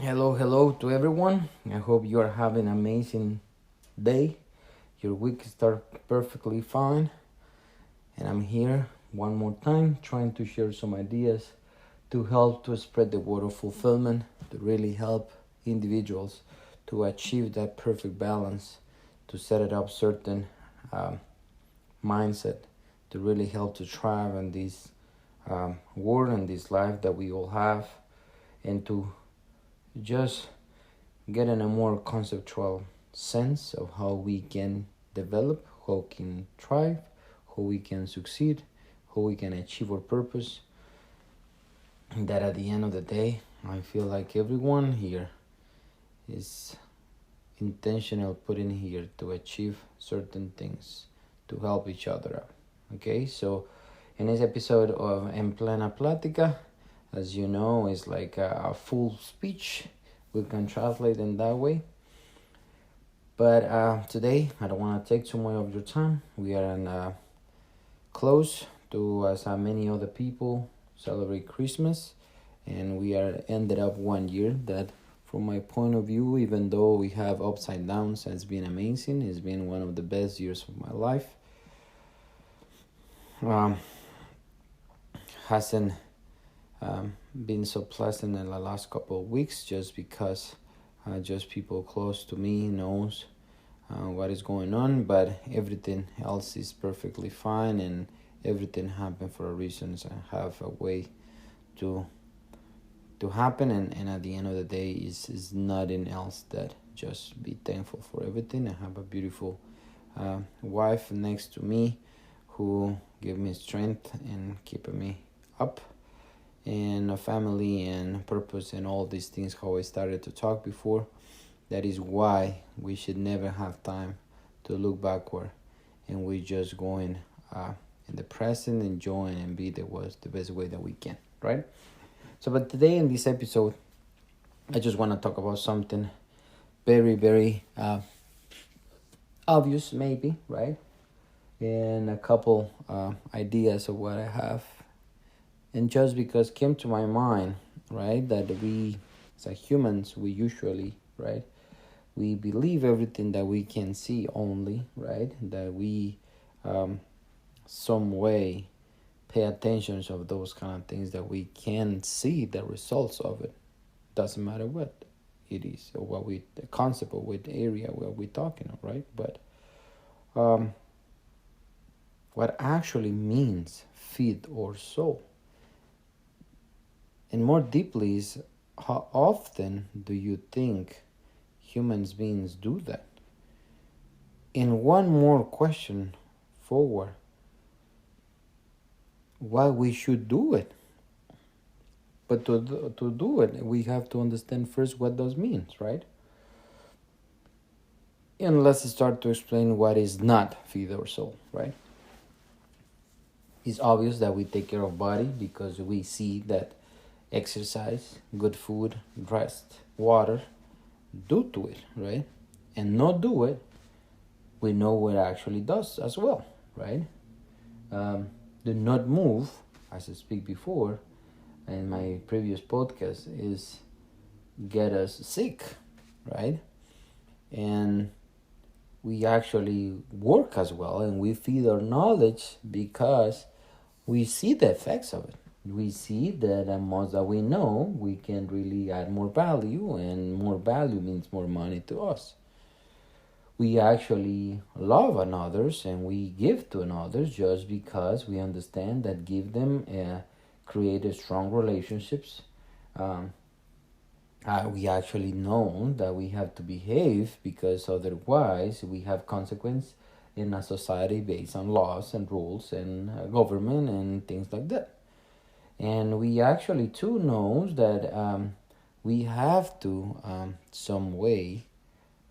Hello to everyone. I hope you are having an amazing day. Your week start perfectly fine. And I'm here one more time trying to share some ideas to help to spread the word of fulfillment, to really help individuals to achieve that perfect balance, to set it up certain mindset, to really help to thrive in this world and this life that we all have, and to just getting a more conceptual sense of how we can develop, how we can thrive, how we can succeed, how we can achieve our purpose. And that at the end of the day, I feel like everyone here is intentional putting here to achieve certain things to help each other out. Okay, so in this episode of EnPlenaPlatica, as you know, is like a full speech. We can translate in that way. But today, I don't want to take too much of your time. We are in close to, as many other people celebrate Christmas, and we are ended up 1 year that, from my point of view, even though we have ups and downs, has been amazing. It's been one of the best years of my life. Hasn't been so pleasant in the last couple of weeks, just because just people close to me knows what is going on, but everything else is perfectly fine, and everything happened for a reason. So I have a way to happen, and at the end of the day is nothing else that just be thankful for everything. I have a beautiful wife next to me who give me strength and keeping me up, and a family and purpose and all these things, how I started to talk before. That is why we should never have time to look backward, and we just going in the present, enjoying and be the best way that we can, right? So, but today in this episode, I just want to talk about something very obvious, maybe, right? And a couple ideas of what I have, and just because came to my mind, right, that we as humans, we usually, right, we believe everything that we can see only, right, that we some way pay attention of those kind of things that we can see the results of it. Doesn't matter what it is or what the concept or what area where we're talking of, right? But what actually means feed our soul, and more deeply, is how often do you think humans beings do that? And one more question forward, why we should do it? But to do it, we have to understand first what those means, right? And let's start to explain what is not feed our soul, right? It's obvious that we take care of body because we see that exercise, good food, rest, water do to it, right? And not do it, we know what it actually does as well, right? Do not move, as I speak before in my previous podcast, is get us sick, right? And we actually work as well, and we feed our knowledge because we see the effects of it. We see that the most that we know, we can really add more value, and more value means more money to us. We actually love others and we give to others just because we understand that give them create a strong relationships. We actually know that we have to behave because otherwise we have consequence in a society based on laws and rules and government and things like that. And we actually too knows that we have to some way,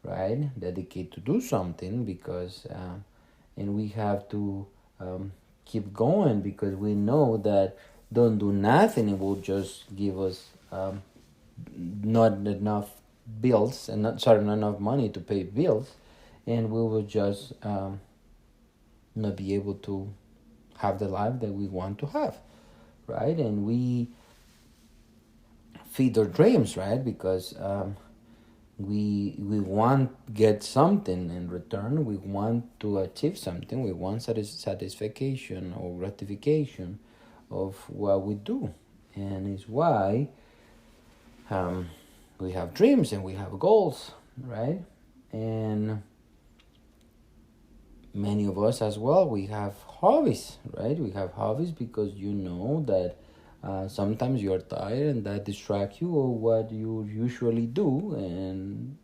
right, dedicate to do something because and we have to keep going because we know that don't do nothing, it will just give us not enough bills and not enough money to pay bills, and we will just not be able to have the life that we want to have, right? And we feed our dreams, right? Because we want get something in return. We want to achieve something. We want satisfaction or gratification of what we do, and it's why we have dreams and we have goals, right? And many of us as well, we have hobbies, right? We have hobbies because you know that sometimes you are tired and that distracts you or what you usually do, and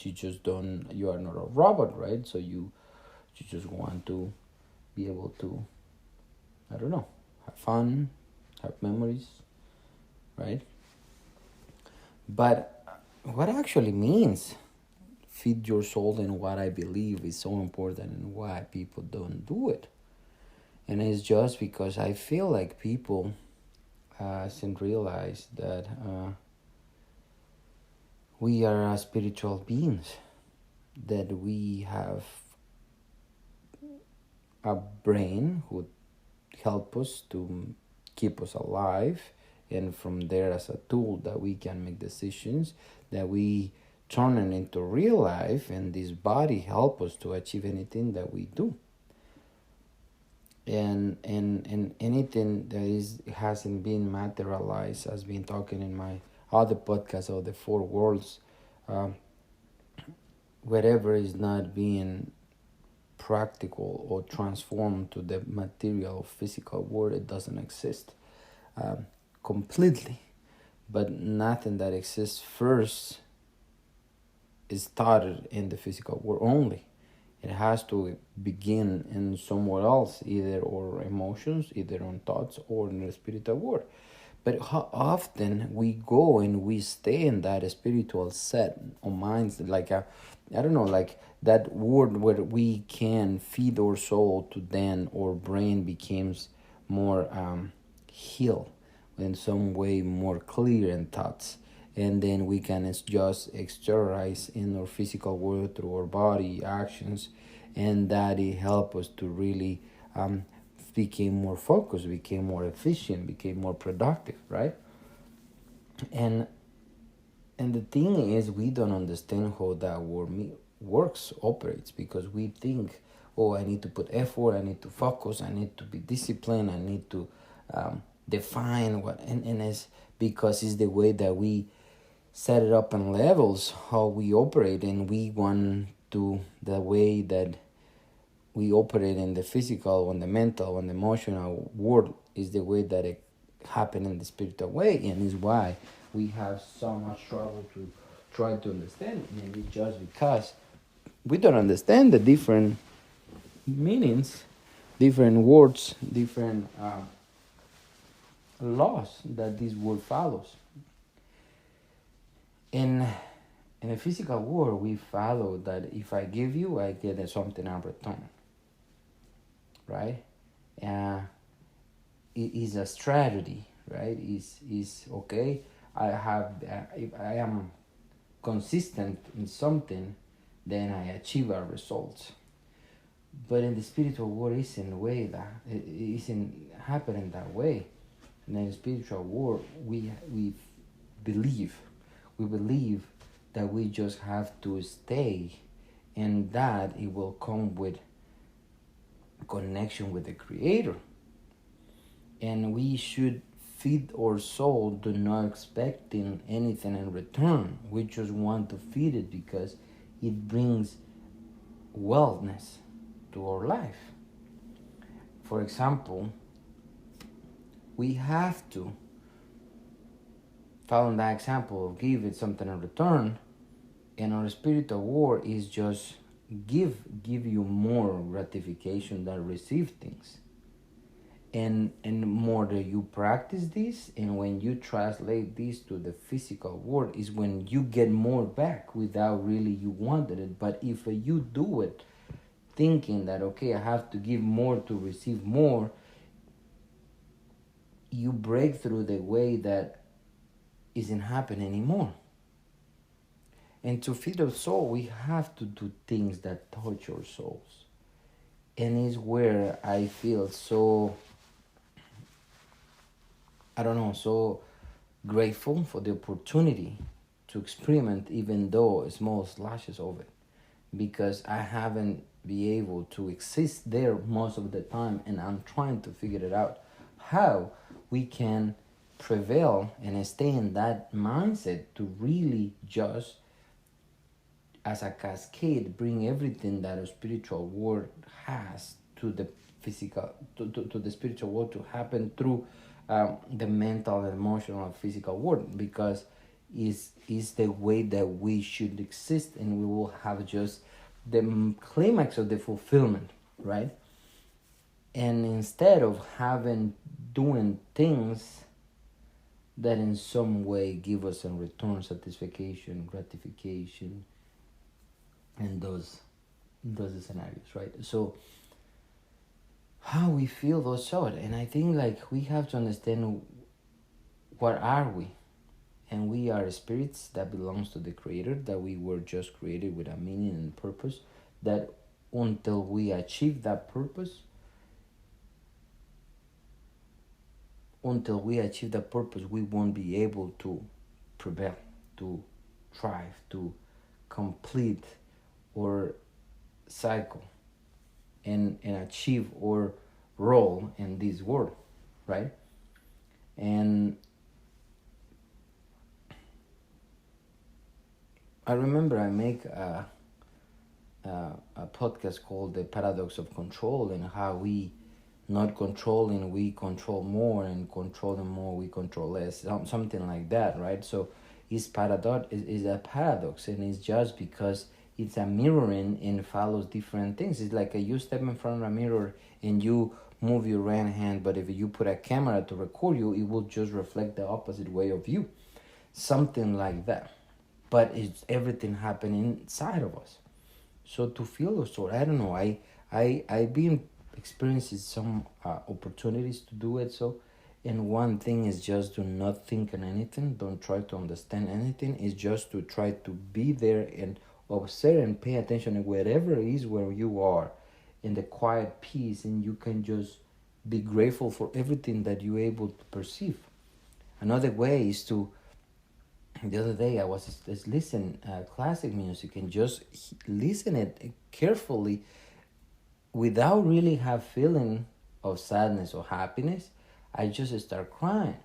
you are not a robot, right? So you just want to be able to, I don't know, have fun, have memories, right? But what actually means feed your soul, and what I believe is so important and why people don't do it. And it's just because I feel like people hasn't realized that we are spiritual beings, that we have a brain who help us to keep us alive, and from there as a tool that we can make decisions, that we turn it into real life, and this body help us to achieve anything that we do. And anything that hasn't been materialized, has been talking in my other podcast of the four worlds, whatever is not being practical or transformed to the material physical world, it doesn't exist completely. But nothing that exists first is started in the physical world only. It has to begin in somewhere else, either or emotions, either on thoughts or in the spiritual world. But how often we go and we stay in that spiritual set of minds, like I don't know, like that word where we can feed our soul to then our brain becomes more healed, in some way more clear in thoughts, and then we can just exteriorize in our physical world through our body actions, and that it help us to really became more focused, became more efficient, became more productive, right? And the thing is, we don't understand how that works, operates, because we think, oh, I need to put effort, I need to focus, I need to be disciplined, I need to define what, and it's because it's the way that we set it up in levels, how we operate, and we want to, the way that we operate in the physical, on the mental, on the emotional world is the way that it happen in the spiritual way, and is why we have so much trouble to try to understand. Maybe just because we don't understand the different meanings, different words, different laws that this word follows. In a physical world, we follow that if I give you, I get something in return, right? It is a strategy, right? Is okay. I have if I am consistent in something, then I achieve our results. But in the spiritual world, it isn't the way that it isn't happening that way. And in the spiritual world, we believe that we just have to stay, and that it will come with connection with the Creator. And we should feed our soul, do not expecting anything in return. We just want to feed it because it brings wellness to our life. For example, we have to follow that example of give it something in return, and our spiritual world is just give you more gratification than receive things. And more that you practice this, and when you translate this to the physical world, is when you get more back without really you wanted it. But if you do it thinking that, okay, I have to give more to receive more, you break through the way that isn't happening anymore. And to feed our soul, we have to do things that touch our souls. And it's where I feel so I don't know, so grateful for the opportunity to experiment, even though small slashes of it, because I haven't been able to exist there most of the time, and I'm trying to figure it out how we can prevail and stay in that mindset to really just as a cascade bring everything that a spiritual world has to the physical to the spiritual world to happen through the mental, emotional, and physical world, because is the way that we should exist, and we will have just the climax of the fulfillment, right? And instead of having doing things that in some way give us a return satisfaction, gratification, and those scenarios, right? So how we feel those out, and I think like we have to understand what are we, and we are spirits that belongs to the creator, that we were just created with a meaning and purpose, that until we achieve that purpose, we won't be able to prevail, to thrive, to complete or cycle and achieve or role in this world, right? And I remember I make a podcast called The Paradox of Control, and how we not controlling, we control more, and controlling more, we control less, something like that, right? So it's paradox is a paradox, and it's just because it's a mirroring and follows different things. It's like you step in front of a mirror and you move your right hand, but if you put a camera to record you, it will just reflect the opposite way of you, something like that. But it's everything happening inside of us. So to feel those sort, I don't know. I've been experiencing some opportunities to do it. So, and one thing is just to not think on anything. Don't try to understand anything. It's just to try to be there and observe and pay attention to wherever it is where you are, in the quiet peace, and you can just be grateful for everything that you're able to perceive. Another way is to, the other day I was listening classic music and just listen it carefully without really have feeling of sadness or happiness. I just start crying,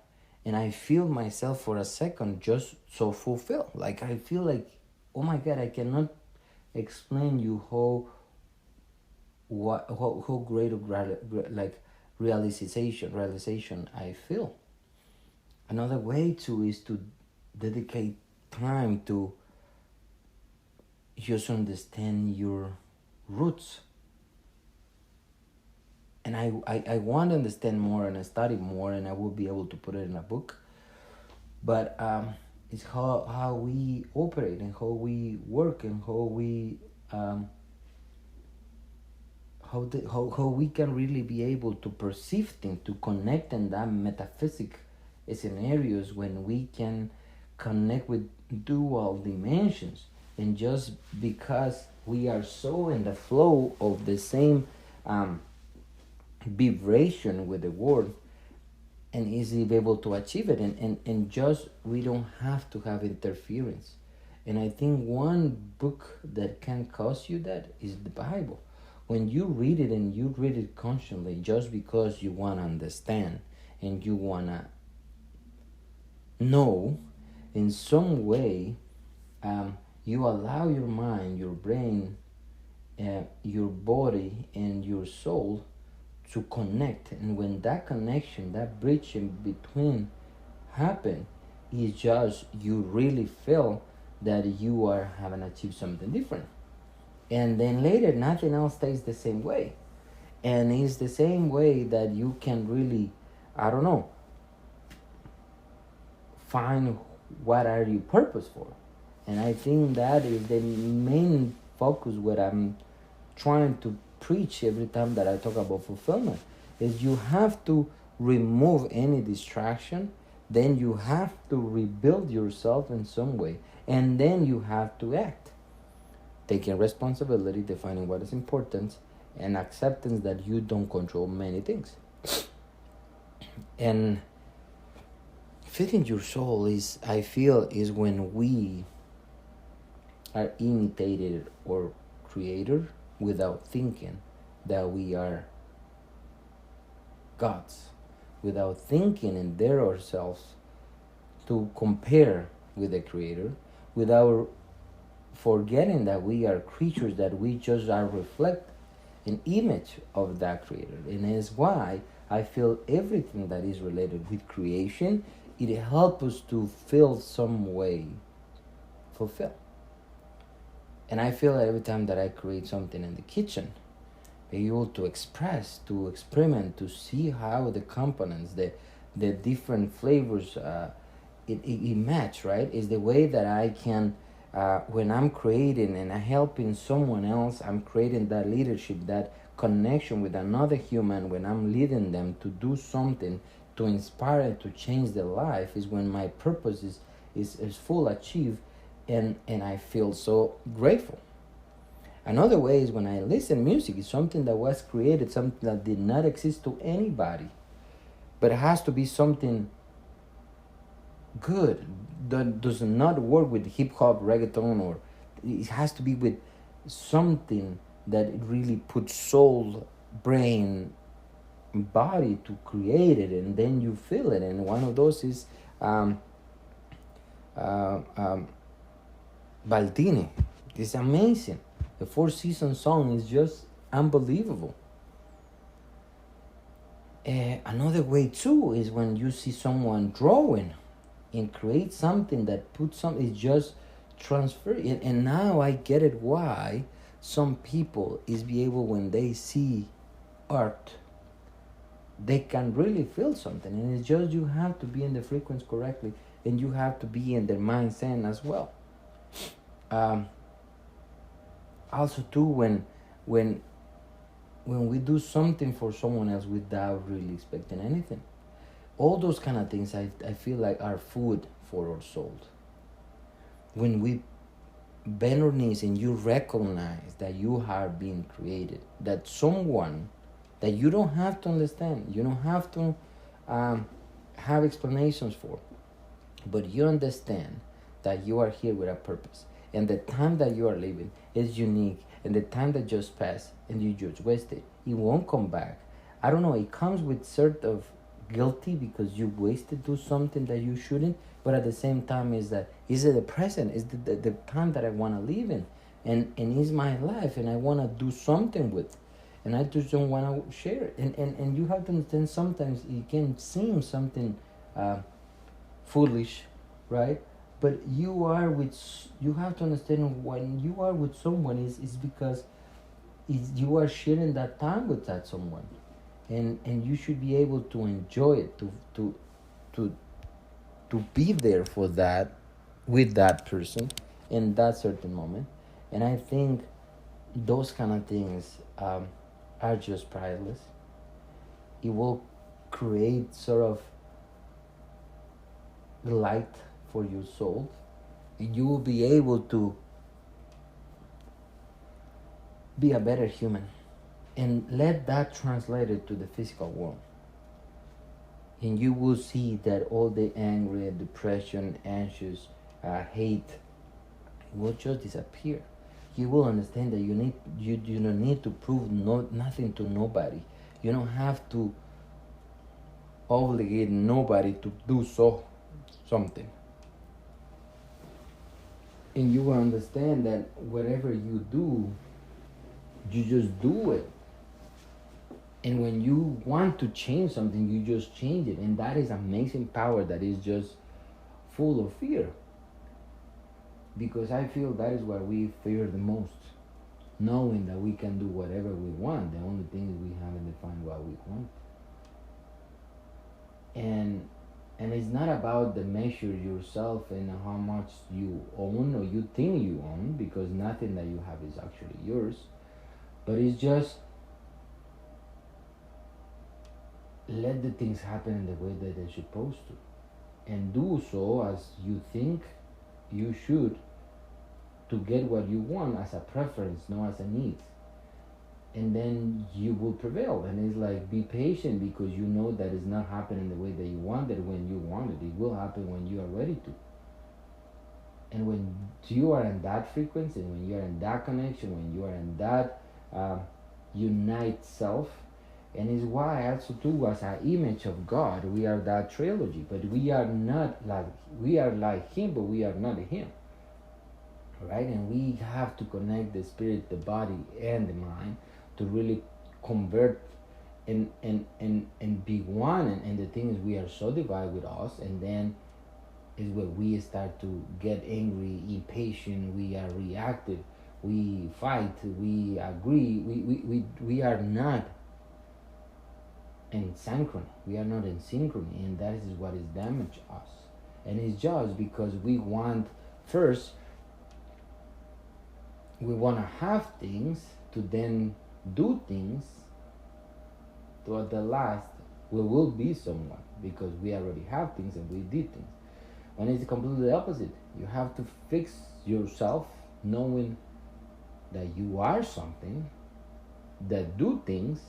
and I feel myself for a second just so fulfilled. Like I feel like, oh my God, I cannot explain you how great of like realization I feel. Another way too is to dedicate time to just understand your roots. And I want to understand more and I study more, and I will be able to put it in a book. But it's how we operate and how we work and how we how we can really be able to perceive things, to connect in that metaphysic scenarios, when we can connect with dual dimensions. And just because we are so in the flow of the same vibration with the world, and easily be able to achieve it, and just we don't have to have interference. And I think one book that can cause you that is the Bible. When you read it, and you read it constantly just because you want to understand and you want to know in some way, you allow your mind, your brain, your body, and your soul to connect. And when that connection, that bridge in between happen, is just you really feel that you are having achieved something different. And then later nothing else stays the same way. And it's the same way that you can really, I don't know, find what are you purpose for. And I think that is the main focus, what I'm trying to preach every time that I talk about fulfillment, is you have to remove any distraction, then you have to rebuild yourself in some way, and then you have to act, taking responsibility, defining what is important, and acceptance that you don't control many things. And feeding your soul is, I feel, is when we are imitated or creator without thinking that we are gods, without thinking and dare ourselves to compare with the creator, without forgetting that we are creatures, that we just are reflect an image of that creator. And it's why I feel everything that is related with creation, it helps us to feel some way fulfilled. And I feel that every time that I create something in the kitchen, be able to express, to experiment, to see how the components, the different flavors, it match, right? Is the way that I can, when I'm creating and I'm helping someone else, I'm creating that leadership, that connection with another human, when I'm leading them to do something to inspire and to change their life, is when my purpose is full achieved, and I feel so grateful. Another way is when I listen music. Is something that was created, something that did not exist to anybody, but it has to be something good, that does not work with hip hop, reggaeton, or it has to be with something that really puts soul, brain, body to create it, and then you feel it. And one of those is Baldini. It's amazing. The Four Seasons song is just unbelievable. Another way too is when you see someone drawing and create something that puts some, it's just transfer it. And now I get it why some people is be able, when they see art, they can really feel something. And it's just you have to be in the frequency correctly, and you have to be in their mindset as well. Also too, when we do something for someone else without really expecting anything, all those kind of things I feel like are food for our souls. When we bend our knees and you recognize that you are being created, that someone that you don't have to understand, you don't have to have explanations for, but you understand that you are here with a purpose, and the time that you are living is unique, and the time that just passed and you just wasted, it won't come back. I don't know, it comes with sort of guilty because you wasted do something that you shouldn't, but at the same time is it the present, is the time that I want to live in, and is my life, and I want to do something with, and I just don't want to share it. And you have to understand, sometimes it can seem something foolish, right? But you have to understand, when you are with someone, is because you are sharing that time with that someone, and you should be able to enjoy it, to be there for that, with that person in that certain moment. And I think those kind of things are just priceless. It will create sort of light for your soul. You will be able to be a better human, and let that translate it to the physical world. And you will see that all the anger, depression, anxious, hate will just disappear. You will understand that you don't need to prove nothing to nobody. You don't have to obligate nobody to do something. And you will understand that whatever you do, you just do it. And when you want to change something, you just change it. And that is amazing power that is just full of fear. Because I feel that is what we fear the most. Knowing that we can do whatever we want. The only thing is we haven't defined what we want. And it's not about the measure yourself and how much you own or you think you own, because nothing that you have is actually yours. But it's just let the things happen in the way that they're supposed to, and do so as you think you should, to get what you want as a preference, not as a need. and then you will prevail. And it's like, be patient, because you know that it's not happening the way that you want it when you want it. It will happen when you are ready to. And when you are in that frequency, when you are in that connection, when you are in that unite self, and is why also too, as an image of God, we are that trilogy. But we are not like, we are like Him, but we are not Him, right? And we have to connect the spirit, the body, and the mind to really convert and be one. And the thing is, we are so divided with us, and then is where we start to get angry, impatient, we are reactive, we fight, we agree, we are not in synchrony. We are not in synchrony, and that is what is damaged us. And it's just because we want, first, we want to have things to then do things, to at the last we will be someone, because we already have things and we did things. When it's completely the opposite. You have to fix yourself, knowing that you are something, that do things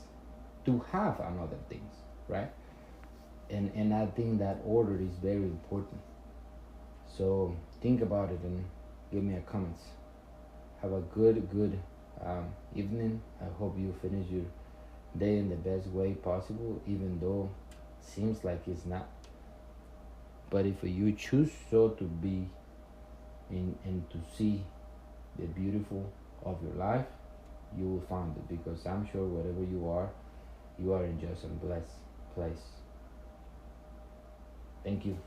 to have another things, right? And I think that order is very important. So think about it and give me a comments. Have a good evening. I hope you finish your day in the best way possible, even though it seems like it's not. But if you choose so to be and to see the beautiful of your life, you will find it, because I'm sure wherever you are in just a blessed place. Thank you.